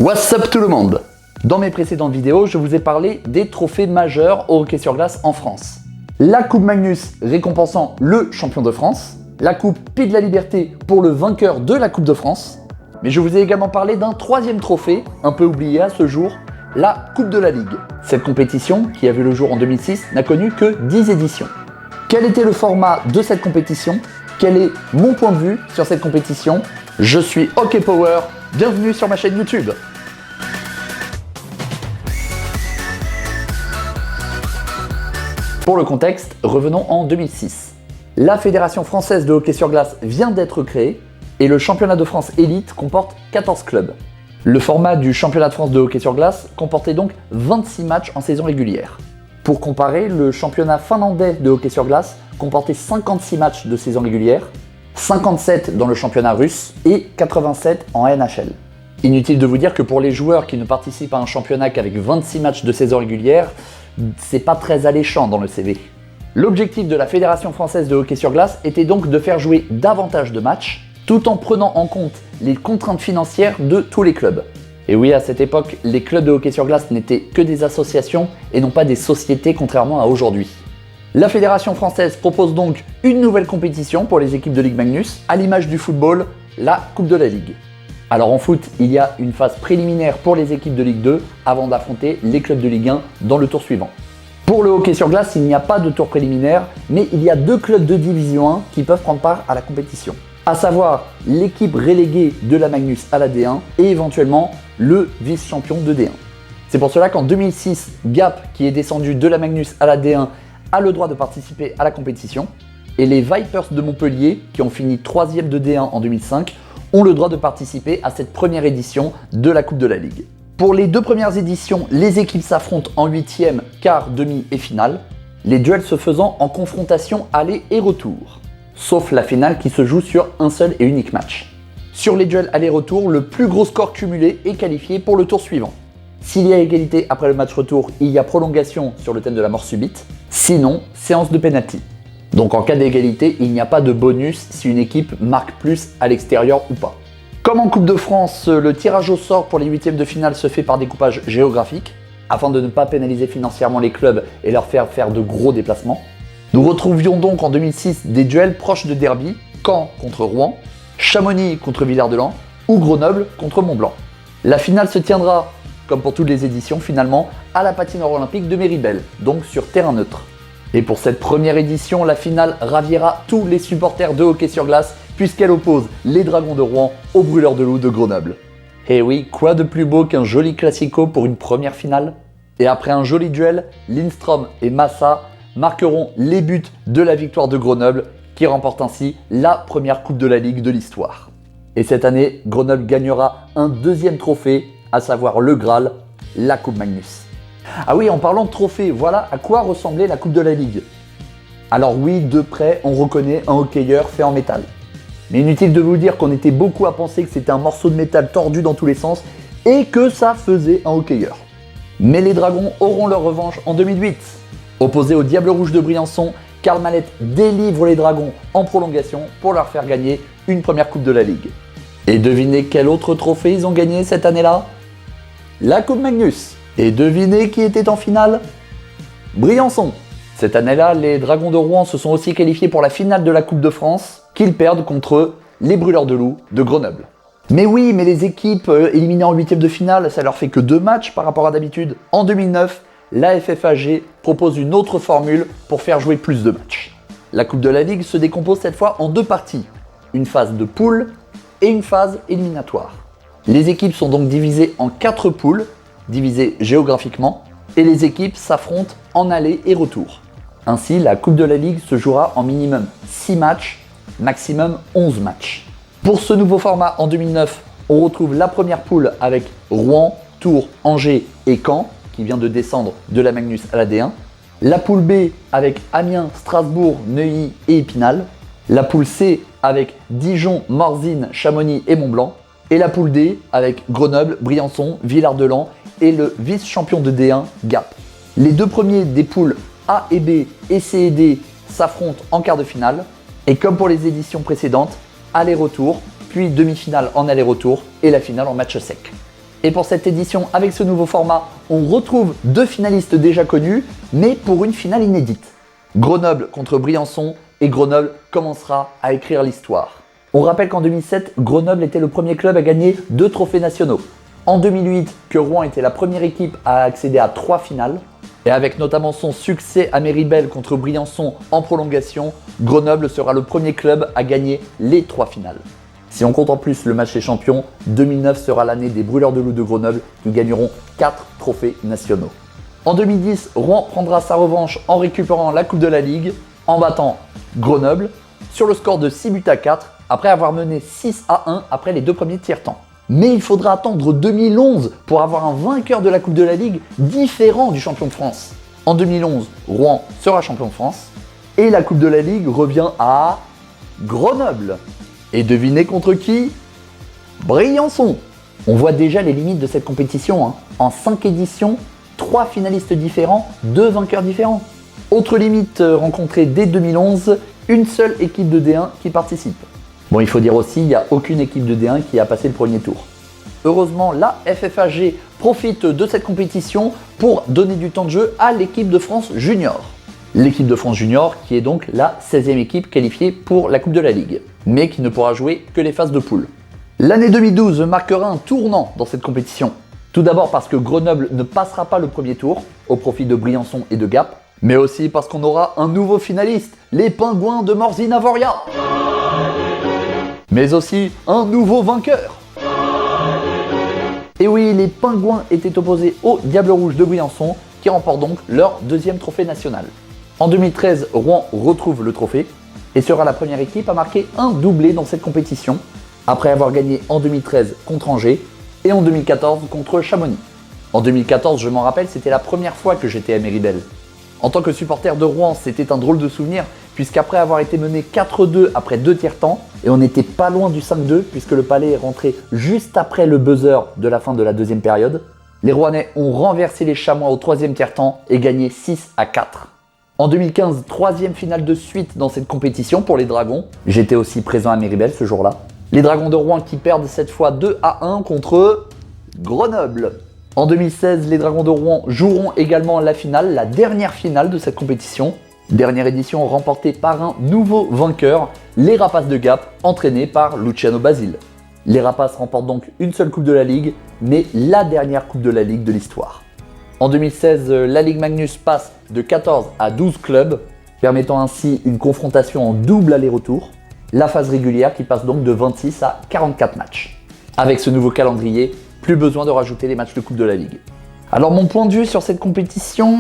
What's up tout le monde? Dans mes précédentes vidéos, je vous ai parlé des trophées majeurs au hockey sur glace en France. La Coupe Magnus récompensant le champion de France, la Coupe Prix de la Liberté pour le vainqueur de la Coupe de France, mais je vous ai également parlé d'un troisième trophée, un peu oublié à ce jour, la Coupe de la Ligue. Cette compétition, qui a vu le jour en 2006, n'a connu que 10 éditions. Quel était le format de cette compétition? Quel est mon point de vue sur cette compétition? Je suis Hockey Power, bienvenue sur ma chaîne YouTube. Pour le contexte, revenons en 2006. La Fédération française de hockey sur glace vient d'être créée et le championnat de France élite comporte 14 clubs. Le format du championnat de France de hockey sur glace comportait donc 26 matchs en saison régulière. Pour comparer, le championnat finlandais de hockey sur glace comportait 56 matchs de saison régulière, 57 dans le championnat russe et 87 en NHL. Inutile de vous dire que pour les joueurs qui ne participent à un championnat qu'avec 26 matchs de saison régulière, c'est pas très alléchant dans le CV. L'objectif de la Fédération française de hockey sur glace était donc de faire jouer davantage de matchs, tout en prenant en compte les contraintes financières de tous les clubs. Et oui, à cette époque, les clubs de hockey sur glace n'étaient que des associations et non pas des sociétés contrairement à aujourd'hui. La Fédération française propose donc une nouvelle compétition pour les équipes de Ligue Magnus, à l'image du football, la Coupe de la Ligue. Alors en foot, il y a une phase préliminaire pour les équipes de Ligue 2 avant d'affronter les clubs de Ligue 1 dans le tour suivant. Pour le hockey sur glace, il n'y a pas de tour préliminaire, mais il y a deux clubs de Division 1 qui peuvent prendre part à la compétition. À savoir l'équipe reléguée de la Magnus à la D1 et éventuellement le vice-champion de D1. C'est pour cela qu'en 2006, Gap, qui est descendu de la Magnus à la D1, a le droit de participer à la compétition. Et les Vipers de Montpellier, qui ont fini 3e de D1 en 2005, ont le droit de participer à cette première édition de la Coupe de la Ligue. Pour les deux premières éditions, les équipes s'affrontent en 8e, quart, demi et finale, les duels se faisant en confrontation aller et retour, sauf la finale qui se joue sur un seul et unique match. Sur les duels aller-retour, le plus gros score cumulé est qualifié pour le tour suivant. S'il y a égalité après le match retour, il y a prolongation sur le thème de la mort subite, sinon séance de pénalty. Donc en cas d'égalité, il n'y a pas de bonus si une équipe marque plus à l'extérieur ou pas. Comme en Coupe de France, le tirage au sort pour les huitièmes de finale se fait par découpage géographique, afin de ne pas pénaliser financièrement les clubs et leur faire de gros déplacements. Nous retrouvions donc en 2006 des duels proches de derby, Caen contre Rouen, Chamonix contre Villard-de-Lans ou Grenoble contre Mont-Blanc. La finale se tiendra, comme pour toutes les éditions finalement, à la patinoire olympique de Méribel, donc sur terrain neutre. Et pour cette première édition, la finale ravira tous les supporters de hockey sur glace puisqu'elle oppose les Dragons de Rouen aux Brûleurs de Loup de Grenoble. Et oui, quoi de plus beau qu'un joli classico pour une première finale? Et après un joli duel, Lindstrom et Massa marqueront les buts de la victoire de Grenoble qui remporte ainsi la première Coupe de la Ligue de l'histoire. Et cette année, Grenoble gagnera un deuxième trophée, à savoir le Graal, la Coupe Magnus. Ah oui, en parlant de trophée, voilà à quoi ressemblait la Coupe de la Ligue. Alors oui, de près, on reconnaît un hockeyeur fait en métal. Mais inutile de vous dire qu'on était beaucoup à penser que c'était un morceau de métal tordu dans tous les sens et que ça faisait un hockeyeur. Mais les Dragons auront leur revanche en 2008. Opposé au Diable Rouge de Briançon, Karl Mallet délivre les Dragons en prolongation pour leur faire gagner une première Coupe de la Ligue. Et devinez quel autre trophée ils ont gagné cette année-là? La Coupe Magnus. Et devinez qui était en finale? Briançon. Cette année-là, les Dragons de Rouen se sont aussi qualifiés pour la finale de la Coupe de France, qu'ils perdent contre les Brûleurs de Loup de Grenoble. Mais oui, mais les équipes éliminées en huitième de finale, ça leur fait que 2 matchs par rapport à d'habitude. En 2009, la FFAG propose une autre formule pour faire jouer plus de matchs. La Coupe de la Ligue se décompose cette fois en 2 parties, une phase de poule et une phase éliminatoire. Les équipes sont donc divisées en 4 poules, divisées géographiquement, et les équipes s'affrontent en aller et retour. Ainsi, la Coupe de la Ligue se jouera en minimum 6 matchs, maximum 11 matchs. Pour ce nouveau format en 2009, on retrouve la première poule avec Rouen, Tours, Angers et Caen, qui vient de descendre de la Magnus à la D1. La poule B avec Amiens, Strasbourg, Neuilly et Épinal. La poule C avec Dijon, Morzine, Chamonix et Mont-Blanc. Et la poule D avec Grenoble, Briançon, Villard-de-Lans et le vice-champion de D1, Gap. Les deux premiers des poules A et B et C et D s'affrontent en quart de finale. Et comme pour les éditions précédentes, aller-retour, puis demi-finale en aller-retour et la finale en match sec. Et pour cette édition, avec ce nouveau format, on retrouve 2 finalistes déjà connus, mais pour une finale inédite. Grenoble contre Briançon, et Grenoble commencera à écrire l'histoire. On rappelle qu'en 2007, Grenoble était le premier club à gagner 2 trophées nationaux. En 2008, que Rouen était la première équipe à accéder à 3 finales. Et avec notamment son succès à Méribel contre Briançon en prolongation, Grenoble sera le premier club à gagner les 3 finales. Si on compte en plus le match des champions, 2009 sera l'année des Brûleurs de Loup de Grenoble qui gagneront 4 trophées nationaux. En 2010, Rouen prendra sa revanche en récupérant la Coupe de la Ligue, en battant Grenoble sur le score de 6 buts à 4 après avoir mené 6-1 après les 2 premiers tiers-temps. Mais il faudra attendre 2011 pour avoir un vainqueur de la Coupe de la Ligue différent du champion de France. En 2011, Rouen sera champion de France et la Coupe de la Ligue revient à Grenoble. Et devinez contre qui? Briançon. On voit déjà les limites de cette compétition. En 5 éditions, 3 finalistes différents, 2 vainqueurs différents. Autre limite rencontrée dès 2011, une seule équipe de D1 qui participe. Bon, il faut dire aussi, il n'y a aucune équipe de D1 qui a passé le premier tour. Heureusement, la FFAG profite de cette compétition pour donner du temps de jeu à l'équipe de France Junior. L'équipe de France Junior qui est donc la 16e équipe qualifiée pour la Coupe de la Ligue, mais qui ne pourra jouer que les phases de poule. L'année 2012 marquera un tournant dans cette compétition. Tout d'abord parce que Grenoble ne passera pas le premier tour, au profit de Briançon et de Gap, mais aussi parce qu'on aura un nouveau finaliste, les Pingouins de Morzine-Avoria. Mais aussi un nouveau vainqueur. Et oui, les Pingouins étaient opposés aux Diables Rouges de Briançon, qui remportent donc leur 2e trophée national. En 2013, Rouen retrouve le trophée et sera la première équipe à marquer un doublé dans cette compétition, après avoir gagné en 2013 contre Angers et en 2014 contre Chamonix. En 2014, je m'en rappelle, c'était la première fois que j'étais à Méribel. En tant que supporter de Rouen, c'était un drôle de souvenir, puisqu'après avoir été mené 4-2 après 2 tiers-temps, et on n'était pas loin du 5-2, puisque le Palais est rentré juste après le buzzer de la fin de la 2e période, les Rouennais ont renversé les Chamois au 3e tiers-temps et gagné 6-4. En 2015, 3e finale de suite dans cette compétition pour les Dragons. J'étais aussi présent à Méribel ce jour-là. Les Dragons de Rouen qui perdent cette fois 2-1 contre Grenoble. En 2016, les Dragons de Rouen joueront également la finale, la dernière finale de cette compétition. Dernière édition remportée par un nouveau vainqueur, les Rapaces de Gap, entraînés par Luciano Basile. Les Rapaces remportent donc une seule Coupe de la Ligue, mais la dernière Coupe de la Ligue de l'histoire. En 2016, la Ligue Magnus passe de 14 à 12 clubs, permettant ainsi une confrontation en double aller-retour. La phase régulière qui passe donc de 26 à 44 matchs. Avec ce nouveau calendrier, plus besoin de rajouter les matchs de Coupe de la Ligue. Alors mon point de vue sur cette compétition,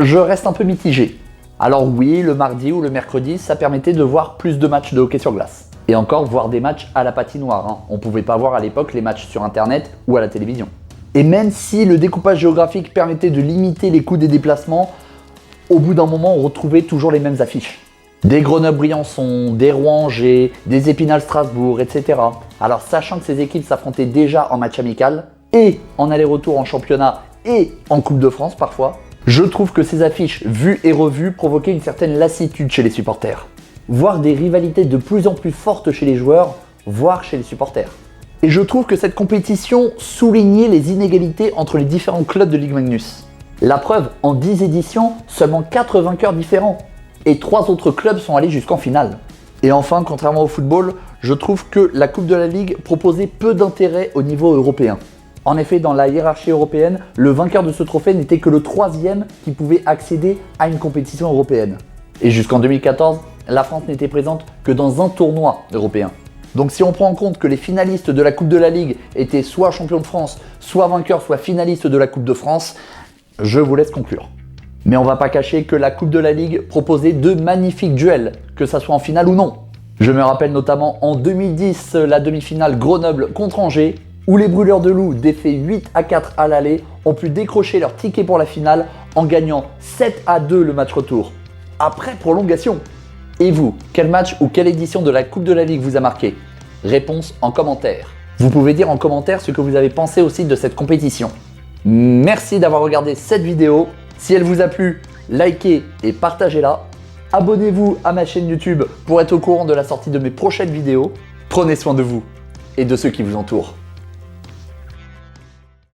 je reste un peu mitigé. Alors oui, le mardi ou le mercredi, ça permettait de voir plus de matchs de hockey sur glace. Et encore voir des matchs à la patinoire. On ne pouvait pas voir à l'époque les matchs sur internet ou à la télévision. Et même si le découpage géographique permettait de limiter les coûts des déplacements, au bout d'un moment on retrouvait toujours les mêmes affiches. Des Grenoble-Briançon, des Rouen-Angers, des Épinal-Strasbourg, etc. Alors sachant que ces équipes s'affrontaient déjà en match amical, et en aller-retour en championnat, et en Coupe de France parfois, je trouve que ces affiches vues et revues provoquaient une certaine lassitude chez les supporters. Voire des rivalités de plus en plus fortes chez les joueurs, voire chez les supporters. Et je trouve que cette compétition soulignait les inégalités entre les différents clubs de Ligue Magnus. La preuve, en 10 éditions, seulement 4 vainqueurs différents. Et 3 autres clubs sont allés jusqu'en finale. Et enfin, contrairement au football, je trouve que la Coupe de la Ligue proposait peu d'intérêt au niveau européen. En effet, dans la hiérarchie européenne, le vainqueur de ce trophée n'était que le 3e qui pouvait accéder à une compétition européenne. Et jusqu'en 2014, la France n'était présente que dans un tournoi européen. Donc si on prend en compte que les finalistes de la Coupe de la Ligue étaient soit champions de France, soit vainqueurs, soit finalistes de la Coupe de France, je vous laisse conclure. Mais on va pas cacher que la Coupe de la Ligue proposait de magnifiques duels, que ça soit en finale ou non. Je me rappelle notamment en 2010 la demi-finale Grenoble contre Angers, où les Brûleurs de Loup, défaits 8-4 à l'aller, ont pu décrocher leur ticket pour la finale en gagnant 7-2 le match retour, après prolongation. Et vous, quel match ou quelle édition de la Coupe de la Ligue vous a marqué? Réponse en commentaire. Vous pouvez dire en commentaire ce que vous avez pensé aussi de cette compétition. Merci d'avoir regardé cette vidéo. Si elle vous a plu, likez et partagez-la. Abonnez-vous à ma chaîne YouTube pour être au courant de la sortie de mes prochaines vidéos. Prenez soin de vous et de ceux qui vous entourent.